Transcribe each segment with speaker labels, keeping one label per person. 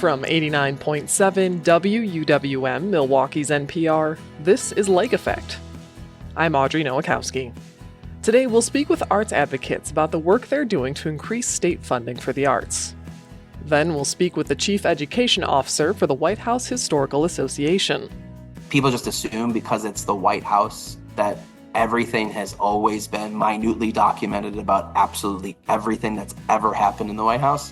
Speaker 1: From 89.7 WUWM, Milwaukee's NPR, this is Lake Effect. I'm Audrey Nowakowski. Today we'll speak with arts advocates about the work they're doing to increase state funding for the arts. Then we'll speak with the Chief Education Officer for the White House Historical Association.
Speaker 2: People just assume because it's the White House that everything has always been minutely documented about absolutely everything that's ever happened in the White House.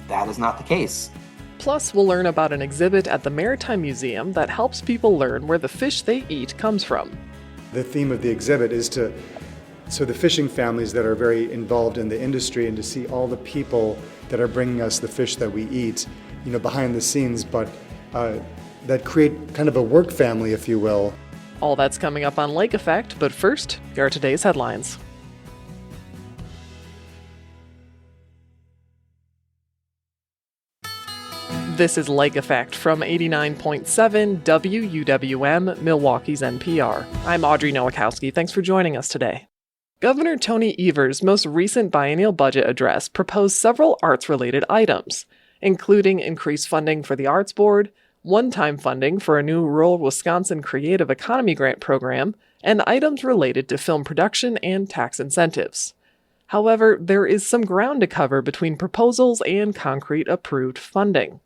Speaker 2: That is not the case.
Speaker 1: Plus, we'll learn about an exhibit at the Maritime Museum that helps people learn where the fish they eat comes from.
Speaker 3: The theme of the exhibit is so the fishing families that are very involved in the industry and to see all the people that are bringing us the fish that we eat, behind the scenes, but that create kind of a work family, if you will.
Speaker 1: All that's coming up on Lake Effect, but first, here are today's headlines. This is Lake Effect from 89.7 WUWM, Milwaukee's NPR. I'm Audrey Nowakowski. Thanks for joining us today. Governor Tony Evers' most recent biennial budget address proposed several arts-related items, including increased funding for the Arts Board, one-time funding for a new rural Wisconsin Creative Economy Grant program, and items related to film production and tax incentives. However, there is some ground to cover between proposals and concrete approved funding.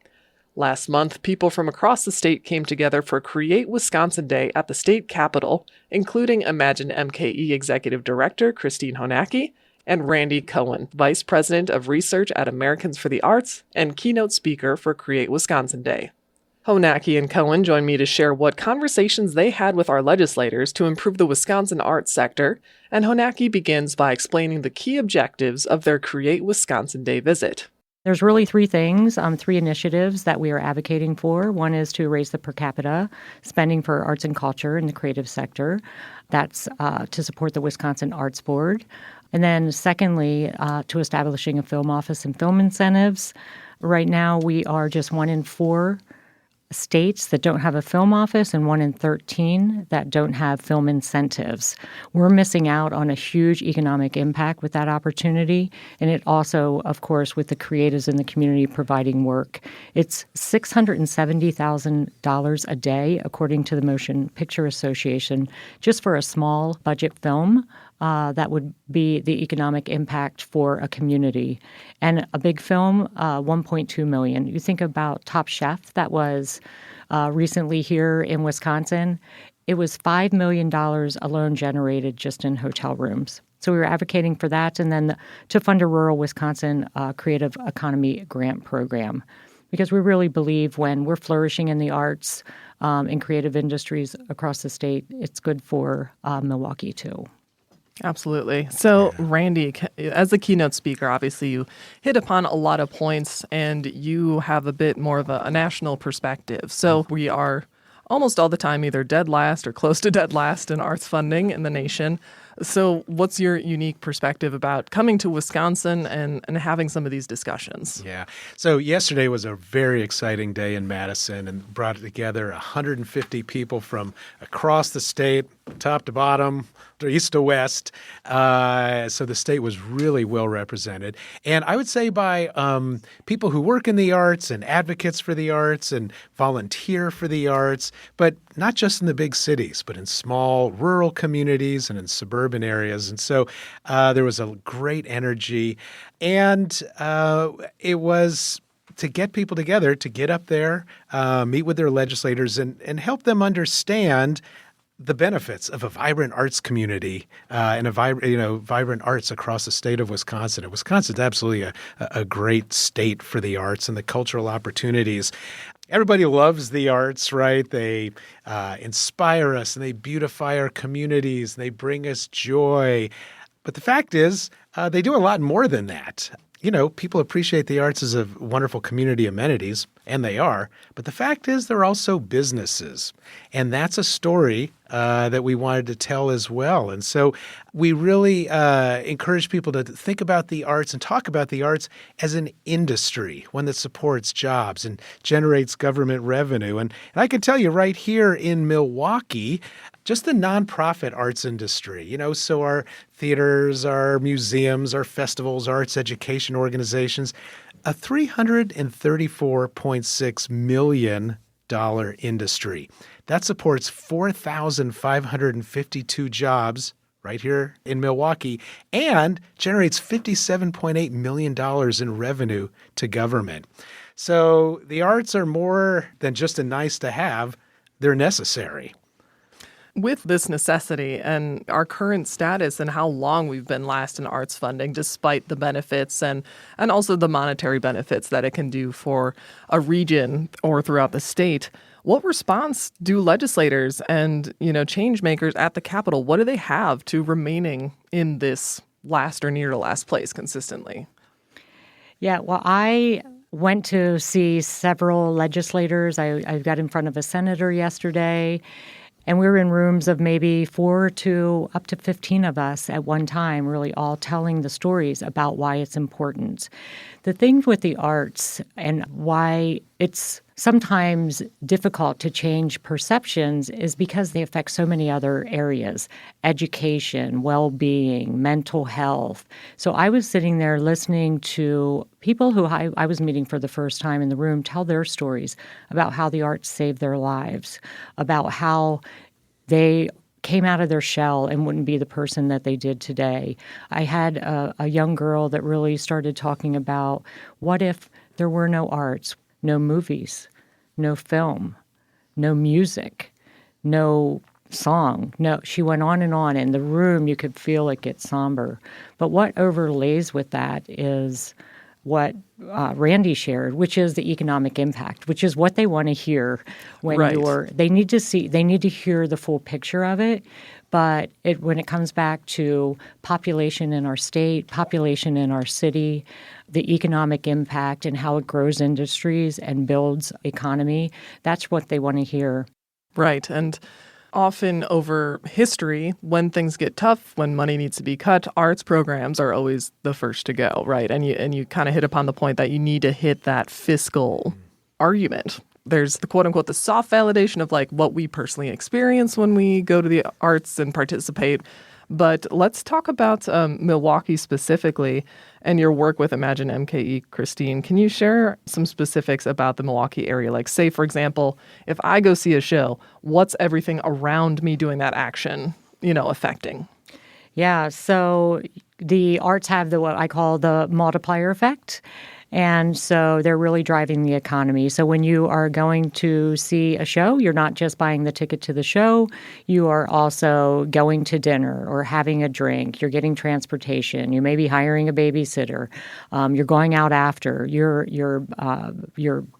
Speaker 1: Last month, people from across the state came together for Create Wisconsin Day at the state capitol, including Imagine MKE Executive Director Christine Honacki and Randy Cohen, Vice President of Research at Americans for the Arts and keynote speaker for Create Wisconsin Day. Honacki and Cohen join me to share what conversations they had with our legislators to improve the Wisconsin arts sector, and Honacki begins by explaining the key objectives of their Create Wisconsin Day visit.
Speaker 4: There's really three initiatives that we are advocating for. One is to raise the per capita spending for arts and culture in the creative sector. That's to support the Wisconsin Arts Board. And then secondly, to establishing a film office and film incentives. Right now, we are just 1 in 4 states that don't have a film office and 1 in 13 that don't have film incentives. We're missing out on a huge economic impact with that opportunity. And it also, of course, with the creatives in the community providing work. It's $670,000 a day, according to the Motion Picture Association, just for a small budget film. That would be the economic impact for a community. And a big film, $1.2 million. You think about Top Chef, that was recently here in Wisconsin. It was $5 million alone generated just in hotel rooms. So we were advocating for that, and then to fund a rural Wisconsin creative economy grant program. Because we really believe when we're flourishing in the arts and creative industries across the state, it's good for Milwaukee too.
Speaker 1: Absolutely. So, Randy, as the keynote speaker, obviously you hit upon a lot of points and you have a bit more of a national perspective. So we are almost all the time either dead last or close to dead last in arts funding in the nation. So what's your unique perspective about coming to Wisconsin and having some of these discussions?
Speaker 5: Yeah. So yesterday was a very exciting day in Madison and brought together 150 people from across the state, top to bottom, east to west. So the state was really well represented. And I would say by people who work in the arts and advocates for the arts and volunteer for the arts, but not just in the big cities, but in small rural communities and in suburban areas. And so there was a great energy. And it was to get people together, to get up there, meet with their legislators and help them understand the benefits of a vibrant arts community and vibrant arts across the state of Wisconsin. And Wisconsin's absolutely a great state for the arts and the cultural opportunities. Everybody loves the arts, right? They inspire us and they beautify our communities and they bring us joy. But the fact is, they do a lot more than that. People appreciate the arts as a wonderful community amenities, and they are. But the fact is they're also businesses. And that's a story that we wanted to tell as well. And so we really encourage people to think about the arts and talk about the arts as an industry, one that supports jobs and generates government revenue. And I can tell you right here in Milwaukee, just the nonprofit arts industry, so our theaters, our museums, our festivals, arts education organizations, a $334.6 million industry. That supports 4,552 jobs right here in Milwaukee and generates $57.8 million in revenue to government. So the arts are more than just a nice to have, they're necessary.
Speaker 1: With this necessity and our current status and how long we've been last in arts funding, despite the benefits and also the monetary benefits that it can do for a region or throughout the state, what response do legislators and, change makers at the Capitol, what do they have to remaining in this last or near to last place consistently?
Speaker 4: Yeah, well, I went to see several legislators. I got in front of a senator yesterday, and we were in rooms of maybe 4 to up to 15 of us at one time, really all telling the stories about why it's important. The thing with the arts and why it's sometimes difficult to change perceptions is because they affect so many other areas: education, well-being, mental health. So I was sitting there listening to people who I was meeting for the first time in the room tell their stories about how the arts saved their lives, about how they came out of their shell and wouldn't be the person that they did today. I had a young girl that really started talking about, what if there were no arts, no movies, no film, no music, no song. No, she went on. In the room, you could feel it get somber. But what overlays with that is what Randy shared, which is the economic impact, which is what they want to hear when they need to hear the full picture of it. But when it comes back to population in our state, population in our city, the economic impact and how it grows industries and builds economy, that's what they want to hear.
Speaker 1: Right. And often over history, when things get tough, when money needs to be cut, arts programs are always the first to go, right? And you kind of hit upon the point that you need to hit that fiscal argument. There's the quote unquote the soft validation of like what we personally experience when we go to the arts and participate. But let's talk about Milwaukee specifically and your work with Imagine MKE, Christine. Can you share some specifics about the Milwaukee area? Like, say, for example, if I go see a show, what's everything around me doing that action, affecting?
Speaker 4: Yeah, so the arts have what I call the multiplier effect. And so they're really driving the economy. So when you are going to see a show, you're not just buying the ticket to the show. You are also going to dinner or having a drink. You're getting transportation. You may be hiring a babysitter. You're going out after. You're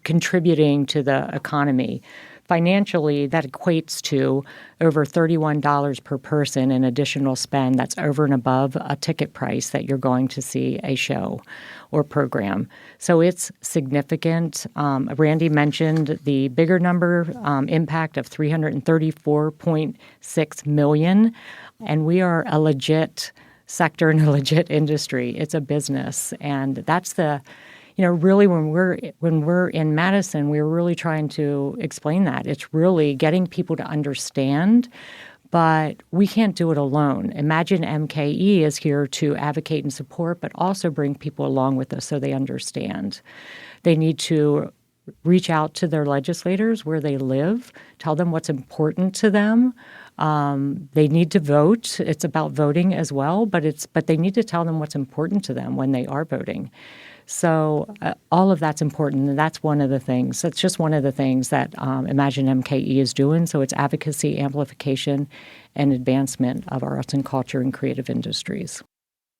Speaker 4: contributing to the economy. Financially, that equates to over $31 per person in additional spend. That's over and above a ticket price that you're going to see a show or program. So it's significant. Randy mentioned the bigger number impact of $334.6 million, and we are a legit sector and a legit industry. It's a business, and that's the really when we're in Madison, we're really trying to explain that. It's really getting people to understand, but we can't do it alone. Imagine MKE is here to advocate and support, but also bring people along with us so they understand. They need to reach out to their legislators where they live, tell them what's important to them. They need to vote. It's about voting as well, but they need to tell them what's important to them when they are voting. So all of that's important, and that's one of the things. That's just one of the things that Imagine MKE is doing. So it's advocacy, amplification, and advancement of our arts and culture and creative industries.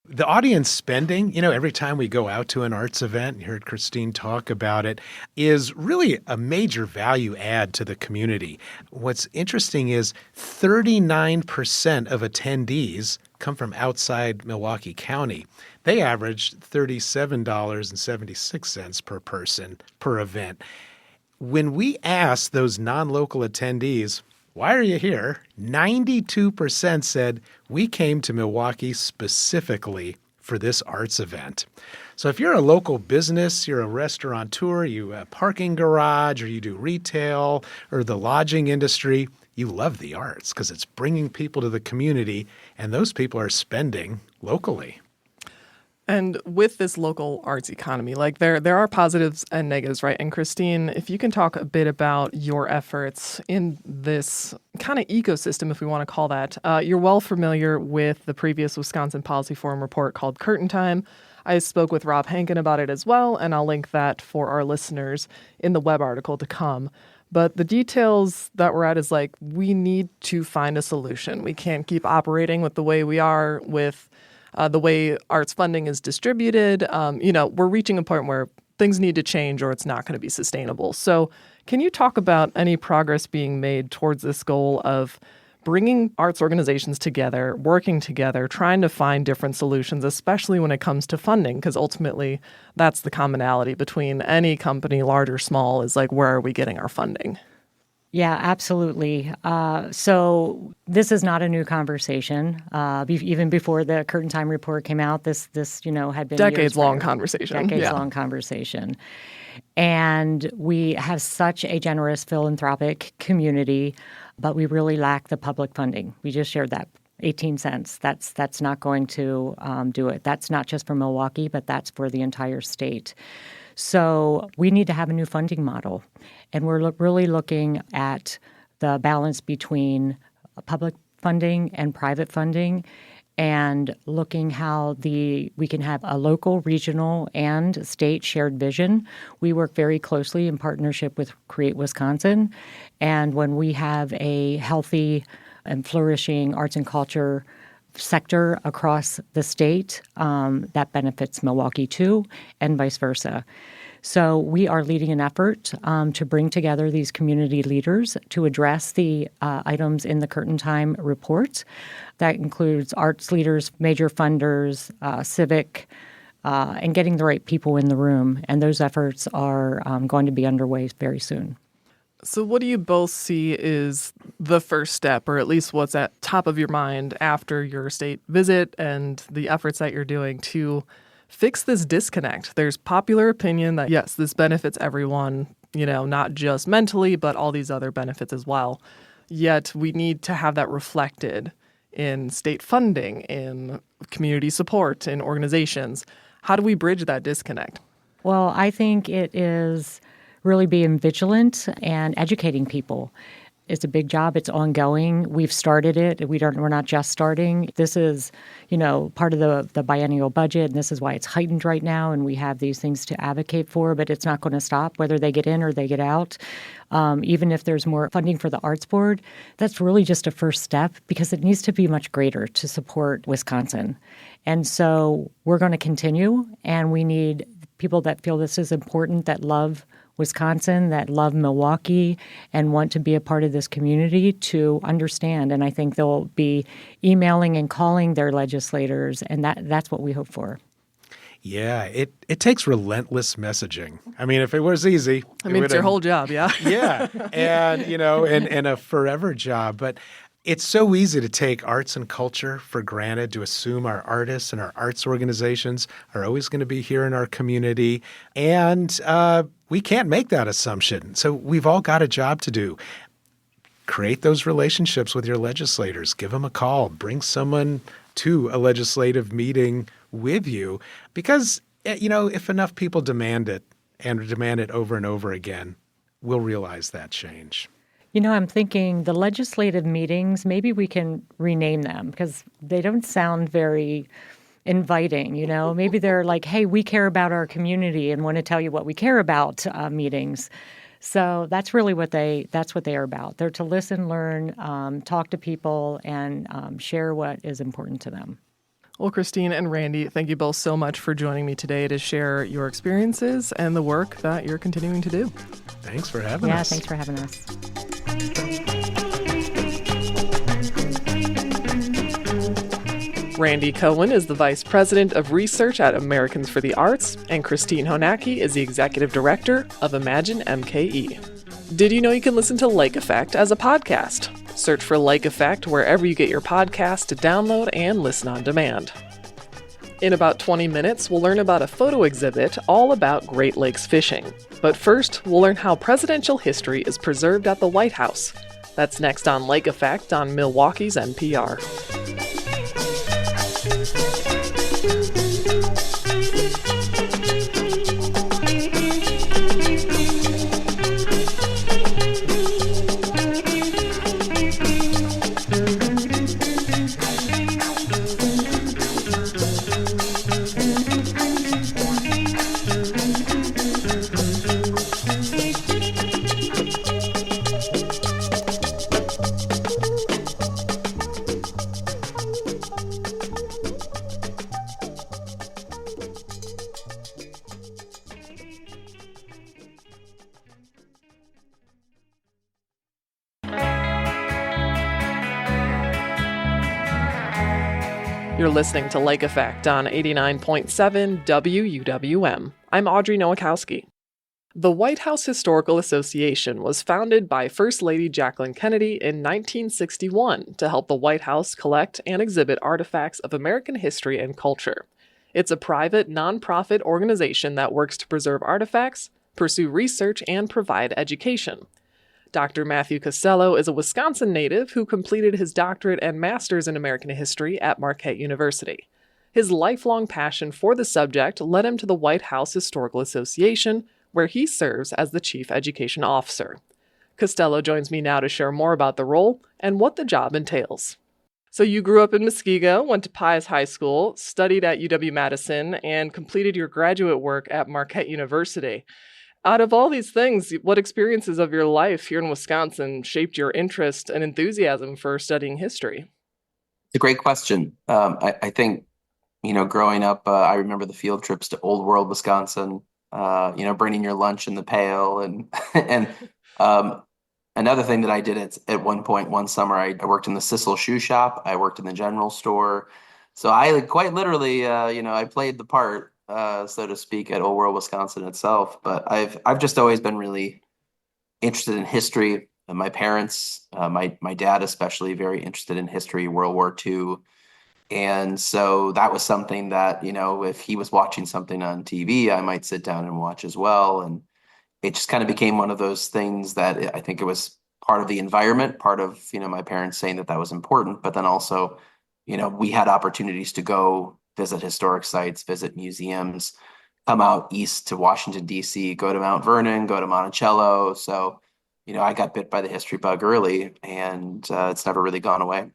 Speaker 5: The audience spending, every time we go out to an arts event, you heard Christine talk about it, is really a major value add to the community. What's interesting is 39% of attendees come from outside Milwaukee County. They averaged $37.76 per person per event. When we asked those non-local attendees, why are you here? 92% said, we came to Milwaukee specifically for this arts event. So if you're a local business, you're a restaurateur, you have a parking garage, or you do retail or the lodging industry, you love the arts because it's bringing people to the community, and those people are spending locally.
Speaker 1: And with this local arts economy, like there are positives and negatives, right? And Christine, if you can talk a bit about your efforts in this kind of ecosystem, if we want to call that. You're well familiar with the previous Wisconsin Policy Forum report called Curtain Time. I spoke with Rob Hankin about it as well, and I'll link that for our listeners in the web article to come. But the details that we're at is like, we need to find a solution. We can't keep operating with the way we are with the way arts funding is distributed. We're reaching a point where things need to change or it's not going to be sustainable. So can you talk about any progress being made towards this goal of bringing arts organizations together, working together, trying to find different solutions, especially when it comes to funding? Because ultimately, that's the commonality between any company, large or small, is like, where are we getting our funding?
Speaker 4: Yeah, absolutely. So this is not a new conversation. Even before the Curtain Time report came out, this had been
Speaker 1: decades-long conversation.
Speaker 4: Decades-long conversation. And we have such a generous philanthropic community, but we really lack the public funding. We just shared that. 18 cents. That's not going to do it. That's not just for Milwaukee, but that's for the entire state. So we need to have a new funding model. And we're really looking at the balance between public funding and private funding, and looking how we can have a local, regional, and state shared vision. We work very closely in partnership with Create Wisconsin. And when we have a healthy and flourishing arts and culture sector across the state, that benefits Milwaukee too, and vice versa. So we are leading an effort to bring together these community leaders to address the items in the Curtain Time report. That includes arts leaders, major funders, civic, and getting the right people in the room. And those efforts are going to be underway very soon.
Speaker 1: So what do you both see is the first step, or at least what's at top of your mind after your state visit and the efforts that you're doing to fix this disconnect? There's popular opinion that, yes, this benefits everyone, not just mentally, but all these other benefits as well. Yet we need to have that reflected in state funding, in community support, in organizations. How do we bridge that disconnect?
Speaker 4: Well, I think it is really being vigilant and educating people. It's a big job. It's ongoing. We've started it. We're not just starting. This is, part of the biennial budget, and this is why it's heightened right now, and we have these things to advocate for, but it's not going to stop whether they get in or they get out. Even if there's more funding for the Arts Board, that's really just a first step, because it needs to be much greater to support Wisconsin. And so we're going to continue, and we need people that feel this is important, that love Wisconsin, that love Milwaukee and want to be a part of this community to understand. And I think they'll be emailing and calling their legislators, and that's what we hope for.
Speaker 5: Yeah, it takes relentless messaging. I mean, if it was easy.
Speaker 1: It's your whole job, yeah.
Speaker 5: Yeah, and a forever job. But it's so easy to take arts and culture for granted, to assume our artists and our arts organizations are always going to be here in our community. And we can't make that assumption. So we've all got a job to do. Create those relationships with your legislators. Give them a call. Bring someone to a legislative meeting with you. Because, if enough people demand it and demand it over and over again, we'll realize that change.
Speaker 4: I'm thinking the legislative meetings, maybe we can rename them, because they don't sound very inviting. Maybe they're like, hey, we care about our community and want to tell you what we care about meetings. So that's really what they are about. They're to listen, learn, talk to people, and share what is important to them.
Speaker 1: Well, Christine and Randy, thank you both so much for joining me today to share your experiences and the work that you're continuing to do.
Speaker 5: Thanks for having us.
Speaker 4: Yeah, thanks for having us.
Speaker 1: Randy Cohen is the Vice President of Research at Americans for the Arts, and Christine Honacki is the Executive Director of Imagine MKE. Did you know you can listen to Lake Effect as a podcast? Search for Lake Effect wherever you get your podcasts to download and listen on demand. In about 20 minutes, we'll learn about a photo exhibit all about Great Lakes fishing. But first, we'll learn how presidential history is preserved at the White House. That's next on Lake Effect on Milwaukee's NPR. You're listening to Lake Effect on 89.7 WUWM. I'm Audrey Nowakowski. The White House Historical Association was founded by First Lady Jacqueline Kennedy in 1961 to help the White House collect and exhibit artifacts of American history and culture. It's a private, nonprofit organization that works to preserve artifacts, pursue research, and provide education. Dr. Matthew Costello is a Wisconsin native who completed his doctorate and master's in American history at Marquette University. His lifelong passion for the subject led him to the White House Historical Association, where he serves as the Chief Education Officer. Costello joins me now to share more about the role and what the job entails. So you grew up in Muskego, went to Pius High School, studied at UW-Madison, and completed your graduate work at Marquette University. Out of all these things, what experiences of your life here in Wisconsin shaped your interest and enthusiasm for studying history?
Speaker 2: It's a great question. I think, growing up, I remember the field trips to Old World, Wisconsin, bringing your lunch in the pail. And another thing that I did at one point, one summer, I worked in the Sissel shoe shop. I worked in the general store. So I quite literally, I played the part, so to speak, at Old World, Wisconsin itself. But I've just always been really interested in history. My parents, my dad especially, very interested in history, World War II. And so that was something that, if he was watching something on TV, I might sit down and watch as well. And it just kind of became one of those things that I think it was part of the environment, part of, my parents saying that was important. But then also, we had opportunities to go visit historic sites, visit museums, come out east to Washington, D.C., go to Mount Vernon, go to Monticello. So, I got bit by the history bug early, and it's never really gone away.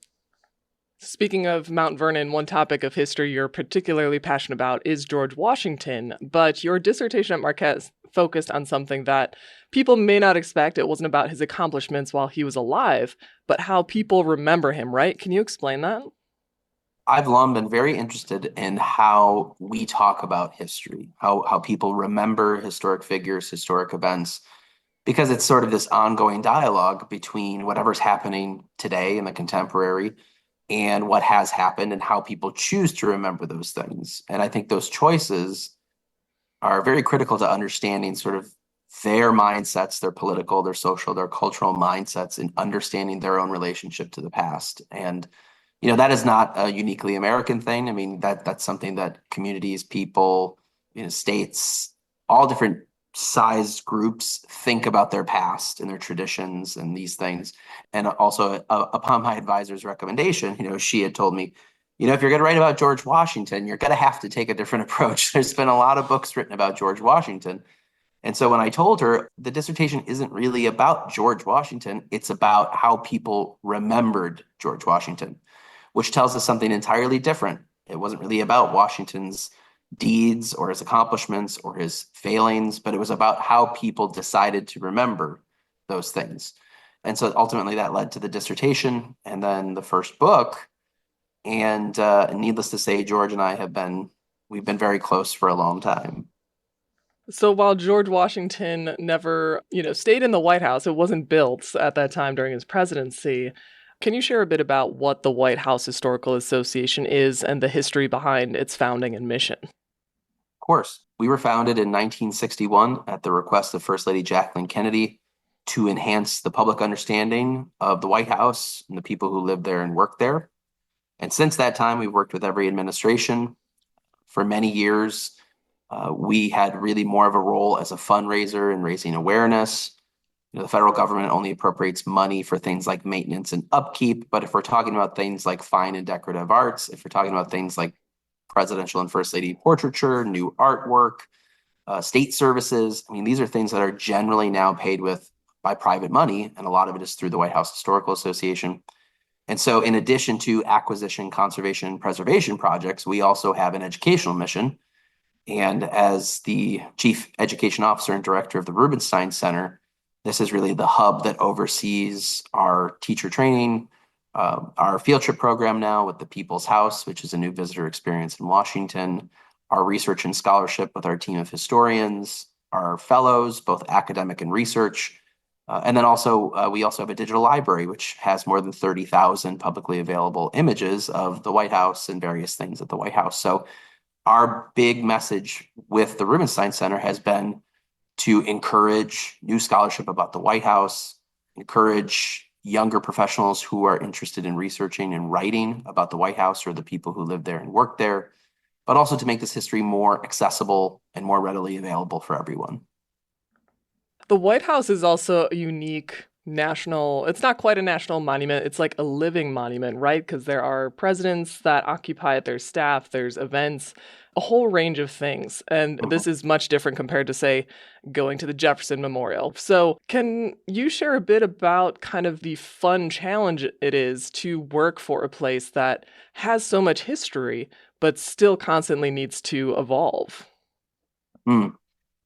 Speaker 1: Speaking of Mount Vernon, one topic of history you're particularly passionate about is George Washington, but your dissertation at Marquette focused on something that people may not expect. It wasn't about his accomplishments while he was alive, but how people remember him, right? Can you explain that?
Speaker 2: I've long been very interested in how we talk about history, how people remember historic figures, historic events, because it's sort of this ongoing dialogue between whatever's happening today in the contemporary and what has happened and how people choose to remember those things. And I think those choices are very critical to understanding sort of their mindsets, their political, their social, their cultural mindsets, and understanding their own relationship to the past. And that is not a uniquely American thing. I mean, that's something that communities, people, states, all different sized groups think about their past and their traditions and these things. And also, upon my advisor's recommendation, she had told me, if you're going to write about George Washington, you're going to have to take a different approach. There's been a lot of books written about George Washington. And so when I told her the dissertation isn't really about George Washington, it's about how people remembered George Washington, which tells us something entirely different. It wasn't really about Washington's deeds or his accomplishments or his failings, but it was about how people decided to remember those things. And so ultimately that led to the dissertation and then the first book. And needless to say, George and I we've been very close for a long time.
Speaker 1: So while George Washington never, stayed in the White House, it wasn't built at that time during his presidency. Can you share a bit about what the White House Historical Association is and the history behind its founding and mission?
Speaker 2: Of course. We were founded in 1961 at the request of First Lady Jacqueline Kennedy to enhance the public understanding of the White House and the people who live there and work there. And since that time, we've worked with every administration. For many years, we had really more of a role as a fundraiser in raising awareness. The federal government only appropriates money for things like maintenance and upkeep. But if we're talking about things like fine and decorative arts, if we're talking about things like presidential and first lady portraiture, new artwork, state services, these are things that are generally now paid by private money. And a lot of it is through the White House Historical Association. And so in addition to acquisition, conservation, and preservation projects, we also have an educational mission. And as the chief education officer and director of the Rubenstein Center, this is really the hub that oversees our teacher training, our field trip program now with the People's House, which is a new visitor experience in Washington, our research and scholarship with our team of historians, our fellows, both academic and research. And then also, we also have a digital library, which has more than 30,000 publicly available images of the White House and various things at the White House. So our big message with the Rubenstein Center has been to encourage new scholarship about the White House, encourage younger professionals who are interested in researching and writing about the White House or the people who live there and work there, but also to make this history more accessible and more readily available for everyone.
Speaker 1: The White House is also a unique national, it's not quite a national monument, it's like a living monument, right? Because there are presidents that occupy it, there's staff, there's events, a whole range of things. And this is much different compared to, say, going to the Jefferson Memorial. So, can you share a bit about kind of the fun challenge it is to work for a place that has so much history, but still constantly needs to evolve?
Speaker 2: Mm.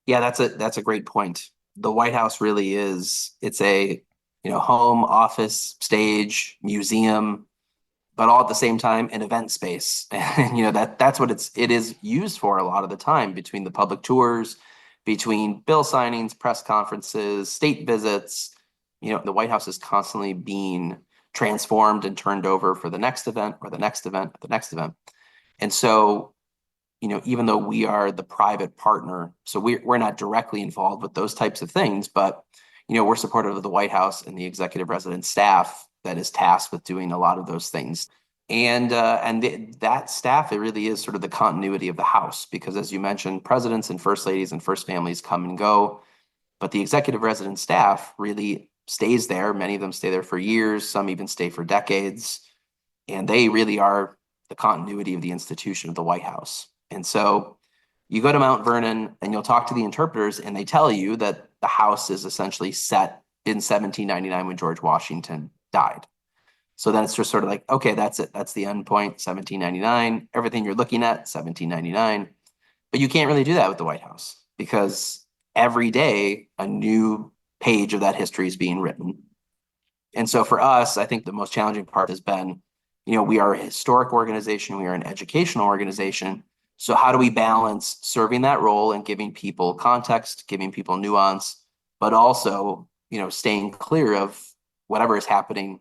Speaker 2: Yeah, that's a great point. The White House really is, it's a, home, office, stage, museum, but all at the same time an event space. And that's what it is used for a lot of the time, between the public tours, between bill signings, press conferences, state visits. The White House is constantly being transformed and turned over for the next event or the next event or the next event. And so, even though we are the private partner, so we're not directly involved with those types of things, but we're supportive of the White House and the executive resident staff that is tasked with doing a lot of those things. And that staff, it really is sort of the continuity of the House, because as you mentioned, presidents and first ladies and first families come and go, but the executive resident staff really stays there. Many of them stay there for years, some even stay for decades, and they really are the continuity of the institution of the White House. And so you go to Mount Vernon and you'll talk to the interpreters, and they tell you that the house is essentially set in 1799 when George Washington died. So then it's just sort of like, okay, that's it. That's the end point, 1799. Everything you're looking at, 1799. But you can't really do that with the White House, because every day a new page of that history is being written. And so for us, I think the most challenging part has been, we are a historic organization, we are an educational organization. So how do we balance serving that role and giving people context, giving people nuance, but also, staying clear of whatever is happening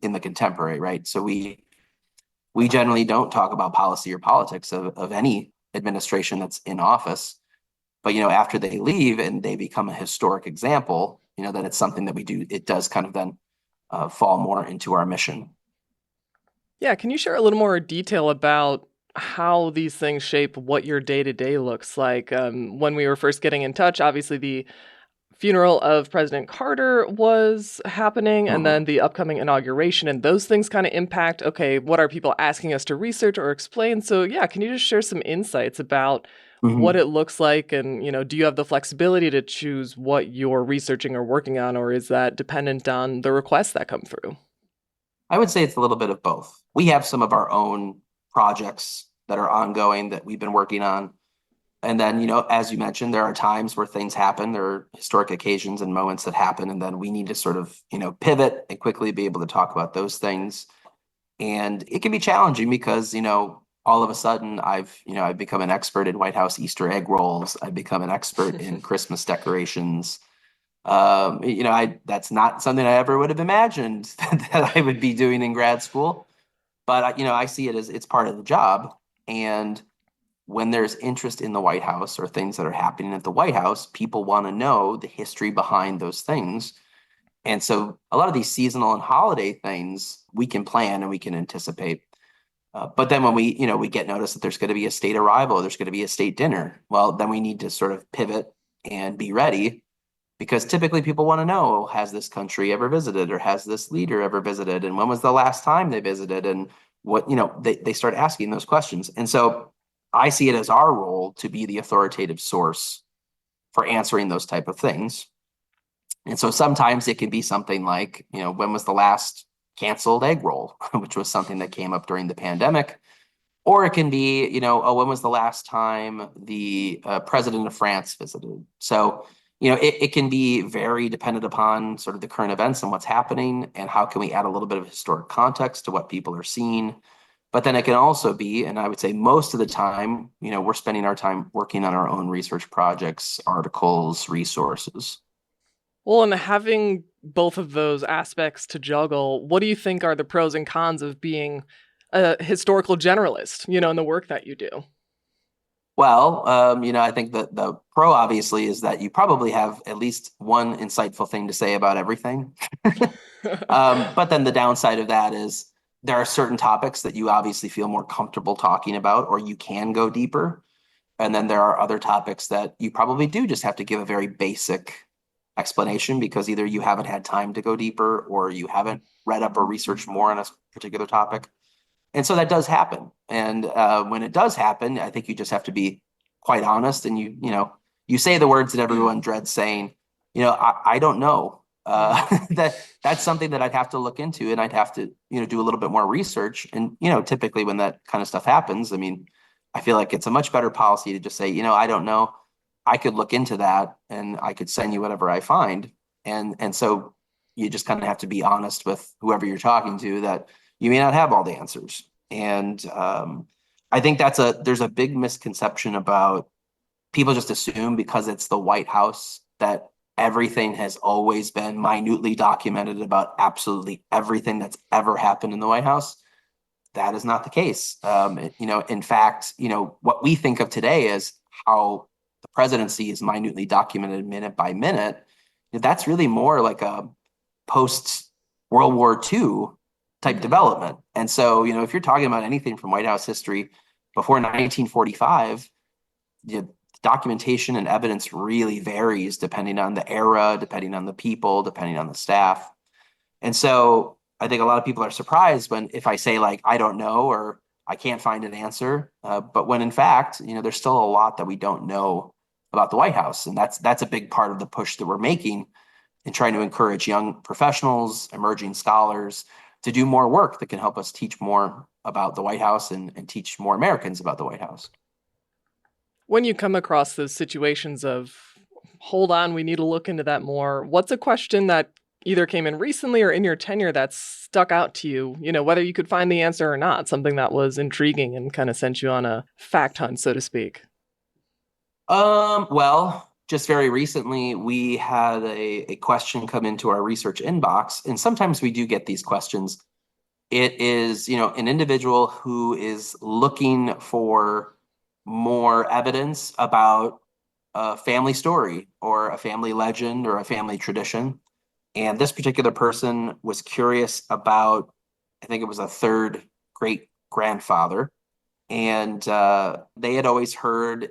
Speaker 2: in the contemporary, right? So we generally don't talk about policy or politics of any administration that's in office. But, after they leave and they become a historic example, that it's something that we do, it does kind of then fall more into our mission.
Speaker 1: Yeah, can you share a little more detail about how these things shape what your day-to-day looks like? When we were first getting in touch, obviously the funeral of President Carter was happening, and then the upcoming inauguration, and those things kind of impact, okay, what are people asking us to research or explain? So yeah, can you just share some insights about what it looks like, and do you have the flexibility to choose what you're researching or working on, or is that dependent on the requests that come through?
Speaker 2: I would say it's a little bit of both. We have some of our own projects that are ongoing that we've been working on. And then, as you mentioned, there are times where things happen. There are historic occasions and moments that happen, and then we need to sort of, pivot and quickly be able to talk about those things. And it can be challenging because, all of a sudden I've become an expert in White House Easter egg rolls. I've become an expert in Christmas decorations. That's not something I ever would have imagined that I would be doing in grad school. But, I see it as it's part of the job. And when there's interest in the White House or things that are happening at the White House, people want to know the history behind those things. And so a lot of these seasonal and holiday things we can plan and we can anticipate. But then when we get notice that there's going to be a state arrival, there's going to be a state dinner, well, then we need to sort of pivot and be ready, because typically people want to know, has this country ever visited, or has this leader ever visited? And when was the last time they visited? And what, they start asking those questions. And so I see it as our role to be the authoritative source for answering those type of things. And so sometimes it can be something like, when was the last canceled egg roll, which was something that came up during the pandemic. Or it can be, oh, when was the last time the president of France visited? So, it can be very dependent upon sort of the current events and what's happening, and how can we add a little bit of historic context to what people are seeing. But then it can also be, and I would say most of the time, we're spending our time working on our own research projects, articles, resources.
Speaker 1: Well, and having both of those aspects to juggle, what do you think are the pros and cons of being a historical generalist, in the work that you do?
Speaker 2: Well, I think that the pro obviously is that you probably have at least one insightful thing to say about everything. But then the downside of that is there are certain topics that you obviously feel more comfortable talking about, or you can go deeper. And then there are other topics that you probably do just have to give a very basic explanation because either you haven't had time to go deeper or you haven't read up or researched more on a particular topic. And so that does happen. And when it does happen, I think you just have to be quite honest. And you say the words that everyone dreads saying, I don't know. That's something that I'd have to look into, and I'd have to, do a little bit more research. And, typically when that kind of stuff happens, I mean, I feel like it's a much better policy to just say, I don't know. I could look into that and I could send you whatever I find. And so you just kind of have to be honest with whoever you're talking to that you may not have all the answers. And I think there's a big misconception about people just assume because it's the White House that everything has always been minutely documented about absolutely everything that's ever happened in the White House. That is not the case. In fact, what we think of today is how the presidency is minutely documented minute by minute. That's really more like a post World War II type development. And so, if you're talking about anything from White House history before 1945, documentation and evidence really varies depending on the era, depending on the people, depending on the staff. And so I think a lot of people are surprised if I say like, I don't know, or I can't find an answer. But when in fact, there's still a lot that we don't know about the White House. And that's a big part of the push that we're making in trying to encourage young professionals, emerging scholars to do more work that can help us teach more about the White House and teach more Americans about the White House.
Speaker 1: When you come across those situations of, hold on, we need to look into that more, what's a question that either came in recently or in your tenure that's stuck out to you, whether you could find the answer or not, something that was intriguing and kind of sent you on a fact hunt, so to speak?
Speaker 2: Well, just very recently, we had a question come into our research inbox, and sometimes we do get these questions. It is, an individual who is looking for more evidence about a family story or a family legend or a family tradition. And this particular person was curious about, I think it was a third great grandfather. And they had always heard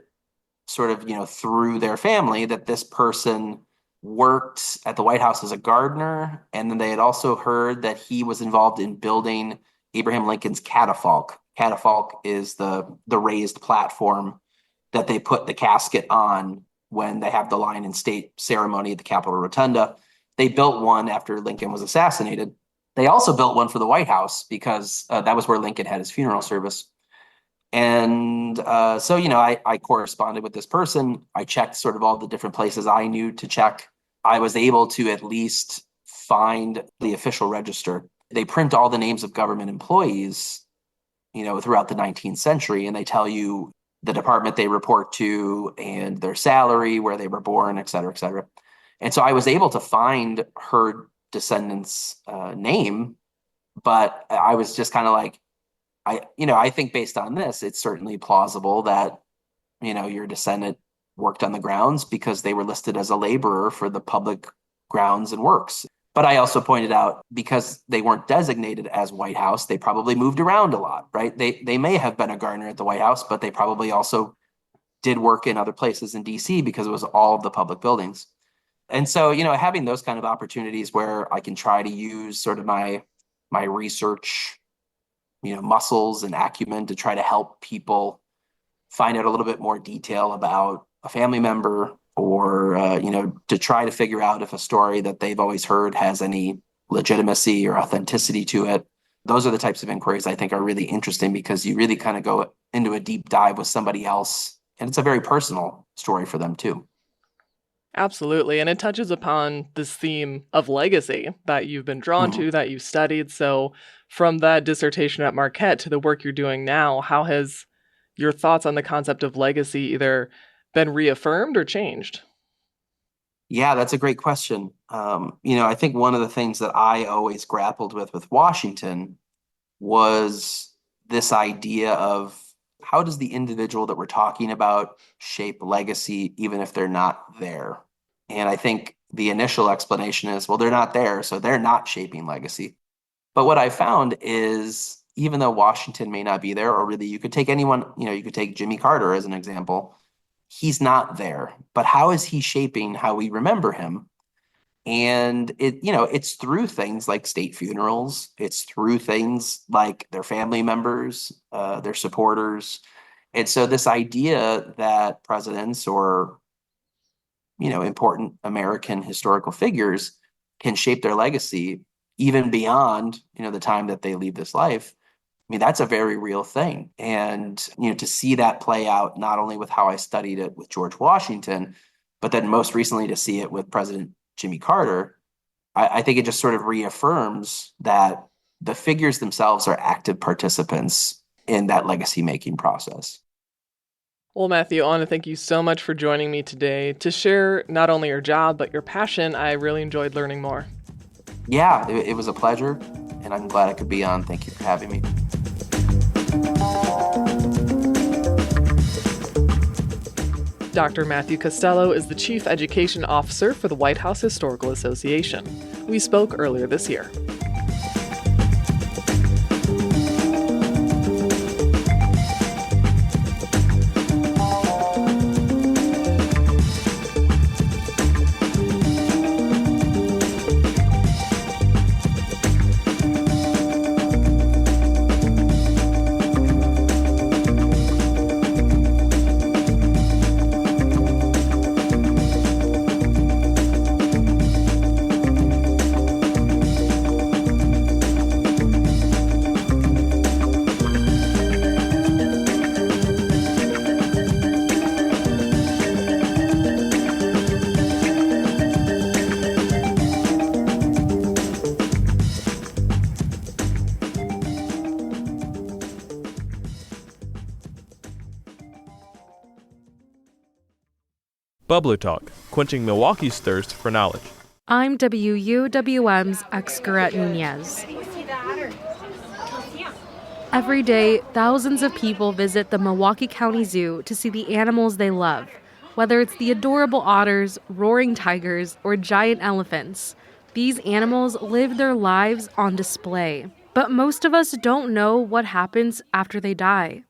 Speaker 2: sort of, through their family that this person worked at the White House as a gardener. And then they had also heard that he was involved in building Abraham Lincoln's catafalque. Catafalque is the raised platform that they put the casket on when they have the line in state ceremony at the Capitol Rotunda. They built one after Lincoln was assassinated. They also built one for the White House because that was where Lincoln had his funeral service. And so, I corresponded with this person. I checked sort of all the different places I knew to check. I was able to at least find the official register. They print all the names of government employees, throughout the 19th century, and they tell you the department they report to and their salary, where they were born, et cetera, et cetera. And so I was able to find her descendant's name, but I was just kind of like, I think based on this, it's certainly plausible that, your descendant worked on the grounds because they were listed as a laborer for the public grounds and works. But I also pointed out because they weren't designated as White House, they probably moved around a lot, right? They may have been a gardener at the White House, but they probably also did work in other places in DC because it was all of the public buildings. And so, having those kind of opportunities where I can try to use sort of my research, muscles and acumen to try to help people find out a little bit more detail about a family member or, to try to figure out if a story that they've always heard has any legitimacy or authenticity to it. Those are the types of inquiries I think are really interesting because you really kind of go into a deep dive with somebody else. And it's a very personal story for them too.
Speaker 1: Absolutely. And it touches upon this theme of legacy that you've been drawn
Speaker 2: Mhm.
Speaker 1: to, that you've studied. So, from that dissertation at Marquette to the work you're doing now, how has your thoughts on the concept of legacy either been reaffirmed or changed?
Speaker 2: Yeah, that's a great question. I think one of the things that I always grappled with Washington was this idea of how does the individual that we're talking about shape legacy, even if they're not there? And I think the initial explanation is, well, they're not there, so they're not shaping legacy. But what I found is, even though Washington may not be there, or really you could take anyone, you could take Jimmy Carter as an example, he's not there. But how is he shaping how we remember him? And it's through things like state funerals. It's through things like their family members, their supporters. And so this idea that presidents or, important American historical figures can shape their legacy even beyond, the time that they leave this life. I mean, that's a very real thing. And, to see that play out, not only with how I studied it with George Washington, but then most recently to see it with President Jimmy Carter, I think it just sort of reaffirms that the figures themselves are active participants in that legacy making process.
Speaker 1: Well, Matthew, I want to thank you so much for joining me today to share not only your job, but your passion. I really enjoyed learning more.
Speaker 2: Yeah, it was a pleasure, and I'm glad I could be on. Thank you for having me.
Speaker 1: Dr. Matthew Costello is the Chief Education Officer for the White House Historical Association. We spoke earlier this year.
Speaker 6: Bubbler Talk, quenching Milwaukee's thirst for knowledge.
Speaker 7: I'm WUWM's Excaret Nunez. Every day, thousands of people visit the Milwaukee County Zoo to see the animals they love, whether it's the adorable otters, roaring tigers, or giant elephants. These animals live their lives on display, but most of us don't know what happens after they die.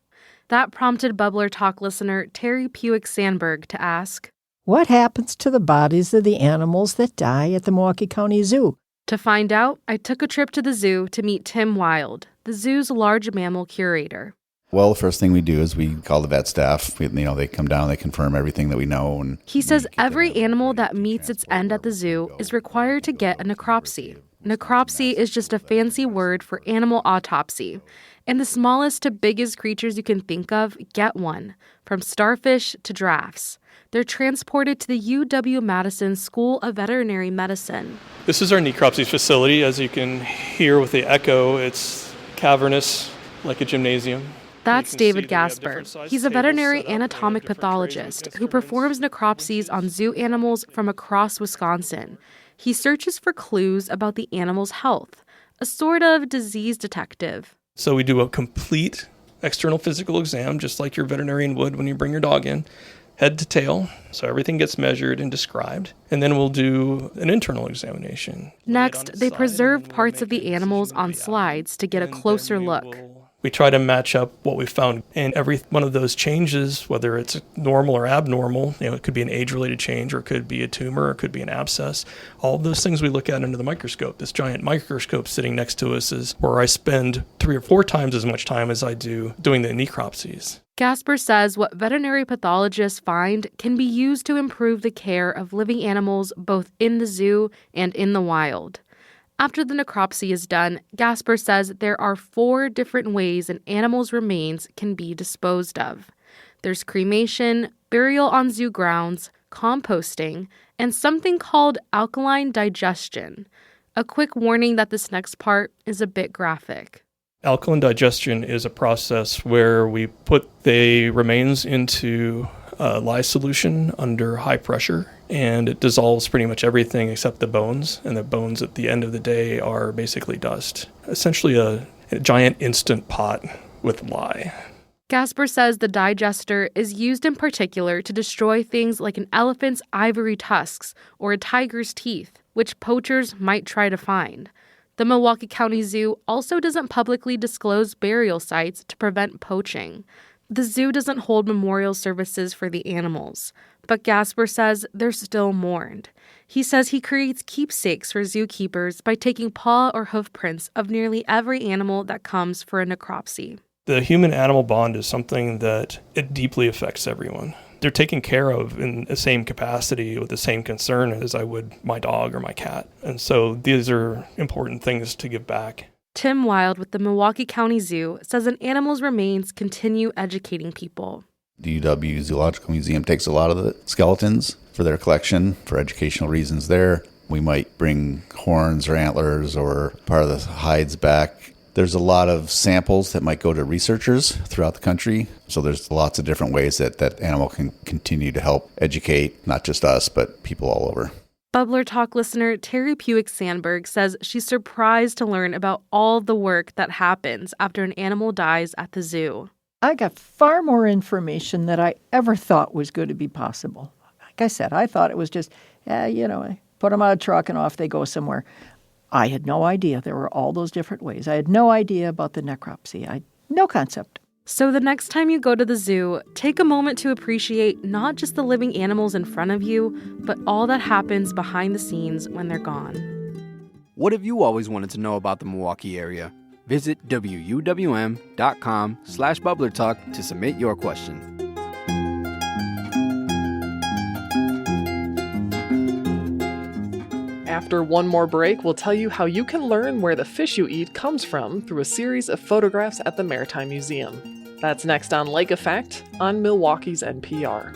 Speaker 7: That prompted Bubbler Talk listener Terry Puick-Sandberg to ask,
Speaker 8: what happens to the bodies of the animals that die at the Milwaukee County Zoo?
Speaker 7: To find out, I took a trip to the zoo to meet Tim Wild, the zoo's large mammal curator.
Speaker 9: Well, the first thing we do is we call the vet staff. They come down, they confirm everything that we know. And
Speaker 7: he says every animal that meets its end at the zoo is required to get a necropsy. Necropsy is just a fancy word for animal autopsy. And the smallest to biggest creatures you can think of get one, from starfish to giraffes. They're transported to the UW-Madison School of Veterinary Medicine.
Speaker 10: This is our necropsy facility. As you can hear with the echo, it's cavernous, like a gymnasium.
Speaker 7: That's David Gasper. He's a veterinary anatomic pathologist who performs necropsies on zoo animals from across Wisconsin. He searches for clues about the animal's health, a sort of disease detective.
Speaker 10: So we do a complete external physical exam, just like your veterinarian would when you bring your dog in, head to tail. So everything gets measured and described. And then we'll do an internal examination.
Speaker 7: Next, they preserve parts of the animals on slides to get a closer look.
Speaker 10: We try to match up what we found. And every one of those changes, whether it's normal or abnormal, it could be an age-related change, or it could be a tumor, or it could be an abscess. All of those things we look at under the microscope. This giant microscope sitting next to us is where I spend 3 or 4 times as much time as I do doing the necropsies.
Speaker 7: Gasper says what veterinary pathologists find can be used to improve the care of living animals both in the zoo and in the wild. After the necropsy is done, Gasper says there are 4 different ways an animal's remains can be disposed of. There's cremation, burial on zoo grounds, composting, and something called alkaline digestion. A quick warning that this next part is a bit graphic.
Speaker 10: Alkaline digestion is a process where we put the remains into a lye solution under high pressure, and it dissolves pretty much everything except the bones, and the bones at the end of the day are basically dust. Essentially a giant instant pot with lye.
Speaker 7: Gasper says the digester is used in particular to destroy things like an elephant's ivory tusks or a tiger's teeth, which poachers might try to find. The Milwaukee County Zoo also doesn't publicly disclose burial sites to prevent poaching. The zoo doesn't hold memorial services for the animals, but Gasper says they're still mourned. He says he creates keepsakes for zookeepers by taking paw or hoof prints of nearly every animal that comes for a necropsy.
Speaker 10: The human-animal bond is something that it deeply affects everyone. They're taken care of in the same capacity with the same concern as I would my dog or my cat. And so these are important things to give back.
Speaker 7: Tim Wild with the Milwaukee County Zoo says an animal's remains continue educating people.
Speaker 9: The UW Zoological Museum takes a lot of the skeletons for their collection for educational reasons there. We might bring horns or antlers or part of the hides back. There's a lot of samples that might go to researchers throughout the country. So there's lots of different ways that animal can continue to help educate, not just us, but people all over.
Speaker 7: Bubbler Talk listener Terry Puick-Sandberg says she's surprised to learn about all the work that happens after an animal dies at the zoo.
Speaker 8: I got far more information than I ever thought was going to be possible. Like I said, I thought it was just, I put them on a truck and off they go somewhere. I had no idea there were all those different ways. I had no idea about the necropsy. I had no concept.
Speaker 7: So the next time you go to the zoo, take a moment to appreciate not just the living animals in front of you, but all that happens behind the scenes when they're gone.
Speaker 11: What have you always wanted to know about the Milwaukee area? Visit wuwm.com/bubblertalk to submit your question.
Speaker 1: After one more break, we'll tell you how you can learn where the fish you eat comes from through a series of photographs at the Maritime Museum. That's next on Lake Effect on Milwaukee's NPR.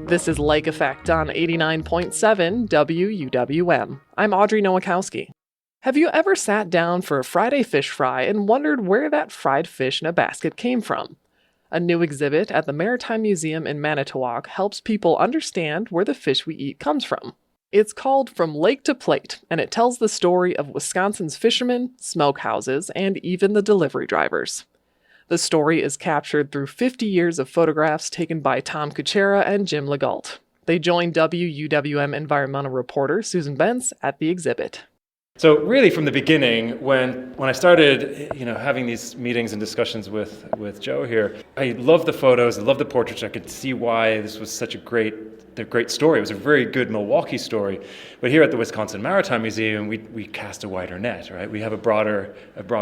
Speaker 1: This is Lake Effect on 89.7 WUWM. I'm Audrey Nowakowski. Have you ever sat down for a Friday fish fry and wondered where that fried fish in a basket came from? A new exhibit at the Maritime Museum in Manitowoc helps people understand where the fish we eat comes from. It's called From Lake to Plate, and it tells the story of Wisconsin's fishermen, smokehouses, and even the delivery drivers. The story is captured through 50 years of photographs taken by Tom Kuchera and Jim Legault. They joined WUWM environmental reporter Susan Bentz at the exhibit.
Speaker 12: So really from the beginning, when I started having these meetings and discussions with Joe here, I loved the photos, I loved the portraits. I could see why this was such a great story. It was a very good Milwaukee story. But here at the Wisconsin Maritime Museum, we cast a wider net, right? We have a broader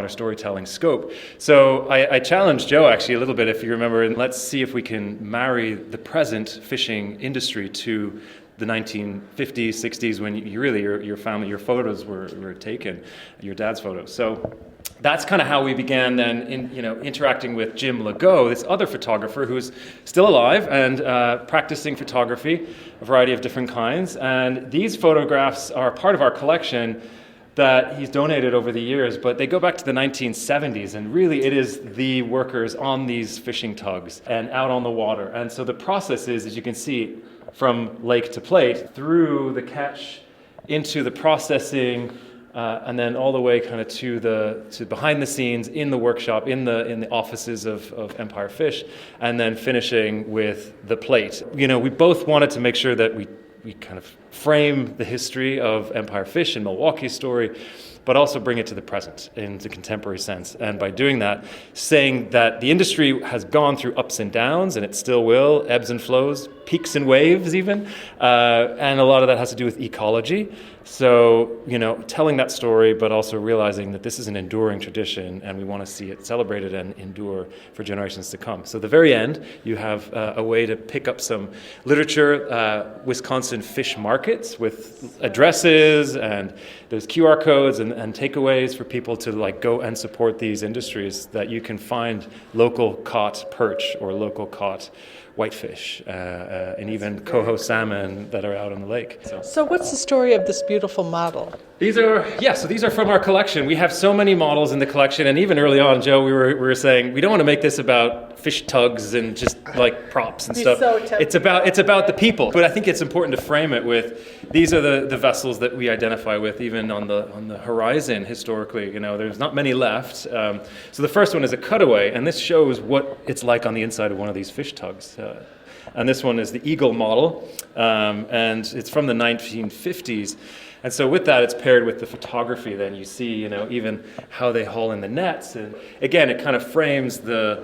Speaker 12: storytelling scope. So I challenged Joe actually a little bit, if you remember, and let's see if we can marry the present fishing industry to the 1950s, 60s, when your family, your photos were taken, your dad's photos. So that's kind of how we began then interacting with Jim Legault, this other photographer who's still alive and practicing photography, a variety of different kinds. And these photographs are part of our collection that he's donated over the years, but they go back to the 1970s, and really it is the workers on these fishing tugs and out on the water. And so the process is, as you can see, from lake to plate, through the catch, into the processing, and then all the way kind of to behind the scenes in the workshop, in the offices of Empire Fish, and then finishing with the plate. We both wanted to make sure that we kind of frame the history of Empire Fish and Milwaukee's story, but also bring it to the present in the contemporary sense. And by doing that, saying that the industry has gone through ups and downs, and it still will, ebbs and flows, peaks and waves even, and a lot of that has to do with ecology. So, telling that story, but also realizing that this is an enduring tradition and we want to see it celebrated and endure for generations to come. So at the very end, you have a way to pick up some literature, Wisconsin fish markets with addresses, and there's QR codes and takeaways for people to go and support these industries, that you can find local caught perch or local caught whitefish, and even coho salmon that are out on the lake.
Speaker 13: So what's the story of this beautiful model?
Speaker 12: These are from our collection. We have so many models in the collection, and even early on, Joe, we were saying we don't want to make this about fish tugs and just props and stuff.
Speaker 13: So
Speaker 12: it's about the people. But I think it's important to frame it with these are the vessels that we identify with, even on the horizon historically. There's not many left. So the first one is a cutaway, and this shows what it's like on the inside of one of these fish tugs. And this one is the Eagle model, and it's from the 1950s. And so with that, it's paired with the photography. Then you see, even how they haul in the nets. And again, it kind of frames the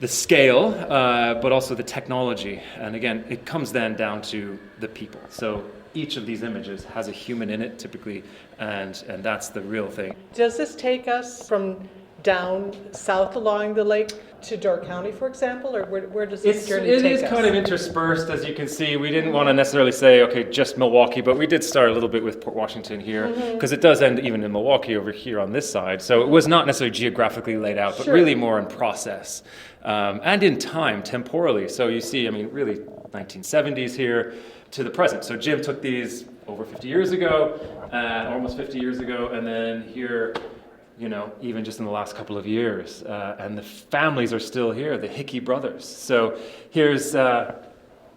Speaker 12: scale, but also the technology. And again, it comes then down to the people. So each of these images has a human in it, typically, and that's the real thing.
Speaker 13: Does this take us from down south along the lake to Door County, for example, or where does this journey take us? It is
Speaker 12: kind of interspersed, as you can see. We didn't want to necessarily say, okay, just Milwaukee, but we did start a little bit with Port Washington here, because it does end even in Milwaukee over here on this side. So it was not necessarily geographically laid out, but really more in process and in time, temporally. So you see, really 1970s here to the present. So Jim took these over 50 years ago, almost 50 years ago, and then here, even just in the last couple of years. And the families are still here, the Hickey brothers. So here's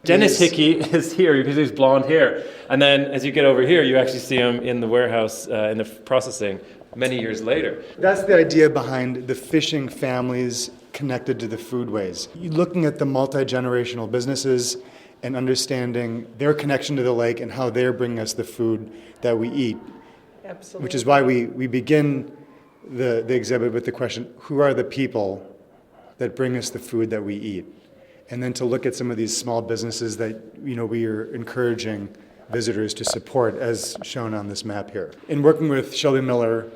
Speaker 12: Dennis Hickey is here because he's blonde hair. And then as you get over here, you actually see him in the warehouse in the processing many years later.
Speaker 3: That's the idea behind the fishing families connected to the foodways. You're looking at the multi-generational businesses and understanding their connection to the lake and how they're bringing us the food that we eat.
Speaker 13: Absolutely.
Speaker 3: Which is why we begin the exhibit with the question, who are the people that bring us the food that we eat? And then to look at some of these small businesses that we are encouraging visitors to support, as shown on this map here. In working with Shelby Miller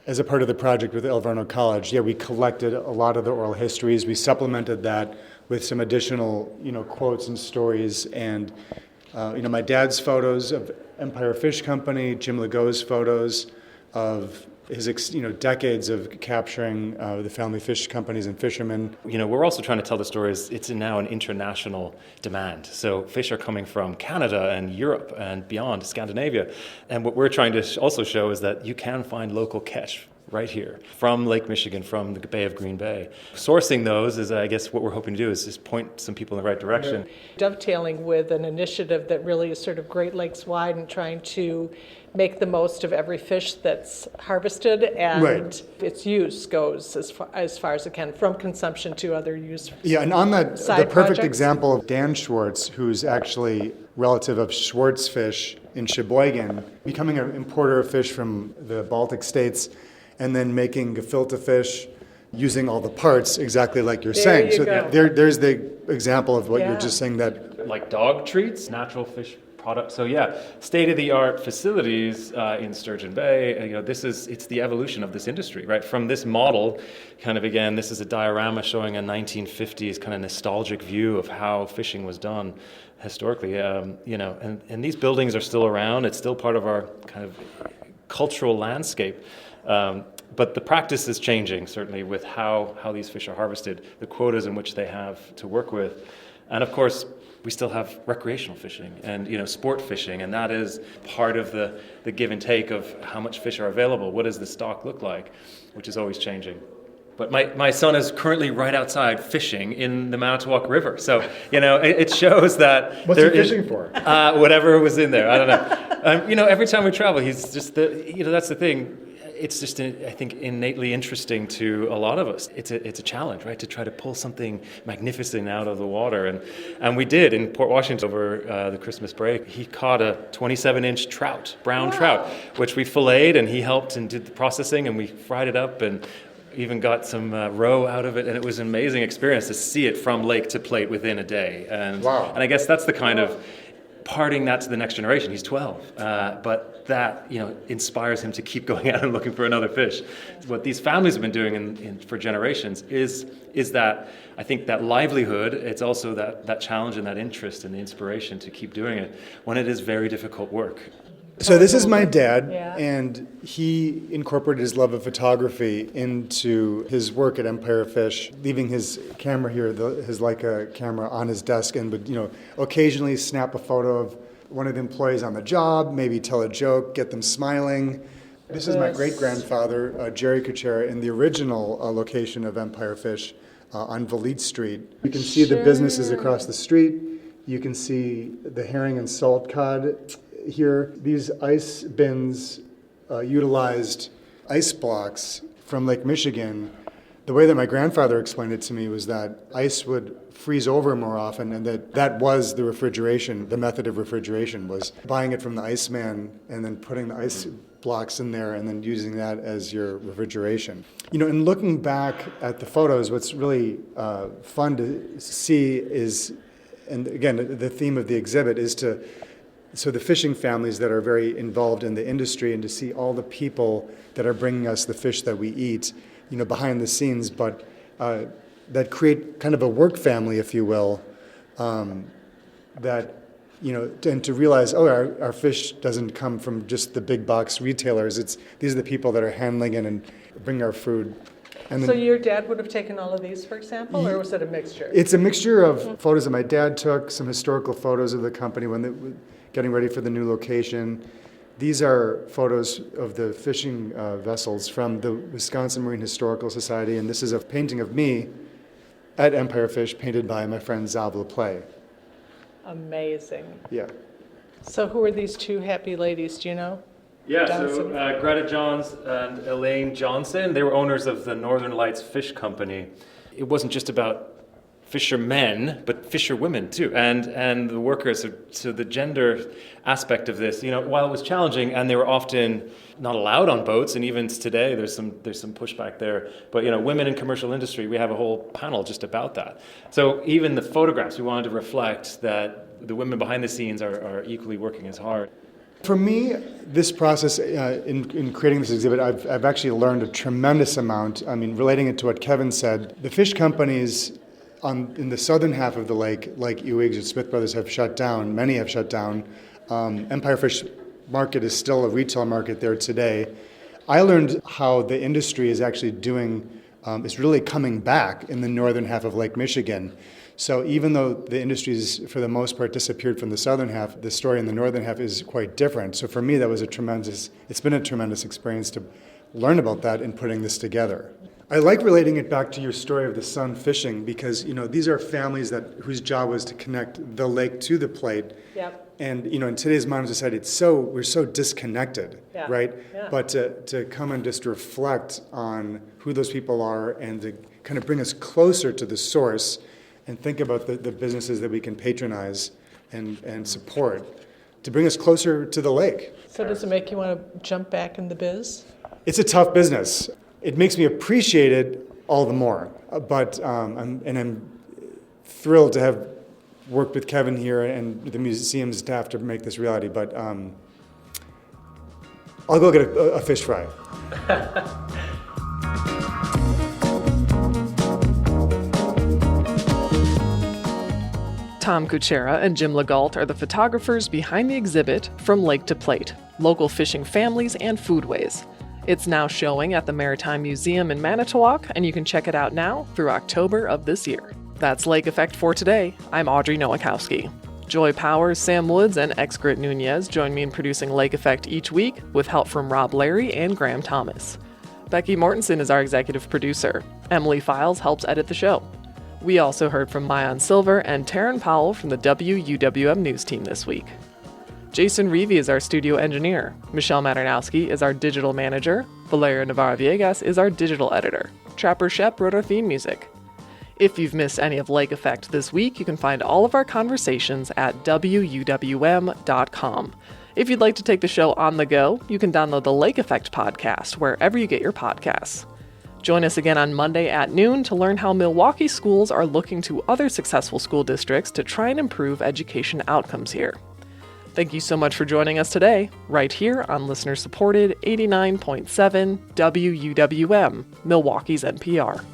Speaker 3: as a part of the project with Alverno College, we collected a lot of the oral histories. We supplemented that with some additional quotes and stories, and my dad's photos of Empire Fish Company, Jim Legault's photos of his decades of capturing the family fish companies and fishermen.
Speaker 12: We're also trying to tell the stories. It's now an international demand. So fish are coming from Canada and Europe and beyond, Scandinavia. And what we're trying to also show is that you can find local catch right here from Lake Michigan, from the Bay of Green Bay. Sourcing those is, I guess, what we're hoping to do is just point some people in the right direction.
Speaker 13: Dovetailing with an initiative that really is sort of Great Lakes wide and trying to make the most of every fish that's harvested, and its use goes as far as it can, from consumption to other use.
Speaker 3: Yeah, and on that, the perfect
Speaker 13: projects.
Speaker 3: example of Dan Schwartz, who's actually relative of Schwartz Fish in Sheboygan, becoming an importer of fish from the Baltic states, and then making gefilte fish using all the parts exactly like you're saying.
Speaker 13: You go.
Speaker 3: There's the example of what you're just saying, that
Speaker 12: like dog treats, natural fish products. So state-of-the-art facilities in Sturgeon Bay. It's the evolution of this industry, right? From this model, this is a diorama showing a 1950s kind of nostalgic view of how fishing was done historically. And these buildings are still around. It's still part of our kind of cultural landscape. But the practice is changing, certainly, with how these fish are harvested, the quotas in which they have to work with. And of course, we still have recreational fishing and sport fishing, and that is part of the give and take of how much fish are available. What does the stock look like, which is always changing. But my son is currently right outside fishing in the Manitowoc River. So, it shows that...
Speaker 3: What's he fishing for?
Speaker 12: Whatever was in there. I don't know. Every time we travel, he's just, that's the thing. It's just, I think, innately interesting to a lot of us. It's a challenge, right, to try to pull something magnificent out of the water. And we did in Port Washington over the Christmas break. He caught a 27-inch trout, brown trout, which we filleted, and he helped and did the processing, and we fried it up and even got some roe out of it, and it was an amazing experience to see it from lake to plate within a day. And I guess that's the kind of parting that to the next generation. He's 12, but that inspires him to keep going out and looking for another fish. What these families have been doing for generations is that, I think, that livelihood. It's also that challenge and that interest and the inspiration to keep doing it when it is very difficult work.
Speaker 3: So this is my dad, and he incorporated his love of photography into his work at Empire Fish, leaving his camera here, his Leica camera, on his desk, and would occasionally snap a photo of one of the employees on the job, maybe tell a joke, get them smiling. This is my great-grandfather, Jerry Kuchera, in the original location of Empire Fish on Valete Street. You can see the businesses across the street. You can see the herring and salt cod here. These ice bins utilized ice blocks from Lake Michigan. The way that my grandfather explained it to me was that ice would freeze over more often, and that was the refrigeration. The method of refrigeration was buying it from the iceman and then putting the ice blocks in there and then using that as your refrigeration. In looking back at the photos, what's really fun to see is, and again, the theme of the exhibit is so the fishing families that are very involved in the industry, and to see all the people that are bringing us the fish that we eat, behind the scenes, but that create kind of a work family, if you will, that, and to realize, our fish doesn't come from just the big box retailers. These are the people that are handling it and bring our food. And
Speaker 13: so your dad would have taken all of these, for example, or was it a mixture?
Speaker 3: It's a mixture of photos that my dad took, some historical photos of the company when they were getting ready for the new location. These are photos of the fishing vessels from the Wisconsin Marine Historical Society, and this is a painting of me at Empire Fish, painted by my friend Zav LaPlay.
Speaker 13: Amazing.
Speaker 3: Yeah.
Speaker 13: So who are these two happy ladies, do you know?
Speaker 12: Yeah, so Greta Johns and Elaine Johnson, they were owners of the Northern Lights Fish Company. It wasn't just about fishermen, but fisherwomen too, and the workers. So the gender aspect of this, while it was challenging, and they were often not allowed on boats, and even today there's some pushback there. But women in commercial industry, we have a whole panel just about that. So even the photographs, we wanted to reflect that the women behind the scenes are equally working as hard.
Speaker 3: For me, this process in creating this exhibit, I've actually learned a tremendous amount. I mean, relating it to what Kevin said, the fish companies in the southern half of the lake, like Ewig's and Smith Brothers, have shut down. Many have shut down. Empire Fish Market is still a retail market there today. I learned how the industry is actually is really coming back in the northern half of Lake Michigan. So even though the industries, for the most part, disappeared from the southern half, the story in the northern half is quite different. So for me, it's been a tremendous experience to learn about that in putting this together. I like relating it back to your story of the son fishing, because these are families whose job was to connect the lake to the plate.
Speaker 13: Yep.
Speaker 3: And in today's modern society, we're so disconnected, right? Yeah. But to come and just reflect on who those people are, and to kind of bring us closer to the source, and think about the businesses that we can patronize and support, to bring us closer to the lake.
Speaker 13: So does it make you want to jump back in the biz?
Speaker 3: It's a tough business. It makes me appreciate it all the more. But I'm thrilled to have worked with Kevin here and the museum staff to make this reality. But I'll go get a fish fry.
Speaker 1: Tom Kuchera and Jim Legault are the photographers behind the exhibit From Lake to Plate, Local Fishing Families and Foodways. It's now showing at the Maritime Museum in Manitowoc, and you can check it out now through October of this year. That's Lake Effect for today. I'm Audrey Nowakowski. Joy Powers, Sam Woods, and X-Grit Nunez join me in producing Lake Effect each week with help from Rob Larry and Graham Thomas. Becky Mortensen is our executive producer. Emily Files helps edit the show. We also heard from Mayan Silver and Taryn Powell from the WUWM News team this week. Jason Reevy is our studio engineer. Michelle Maternowski is our digital manager. Valeria Navarra-Viegas is our digital editor. Trapper Shep wrote our theme music. If you've missed any of Lake Effect this week, you can find all of our conversations at WUWM.com. If you'd like to take the show on the go, you can download the Lake Effect podcast wherever you get your podcasts. Join us again on Monday at noon to learn how Milwaukee schools are looking to other successful school districts to try and improve education outcomes here. Thank you so much for joining us today, right here on listener-supported 89.7 WUWM, Milwaukee's NPR.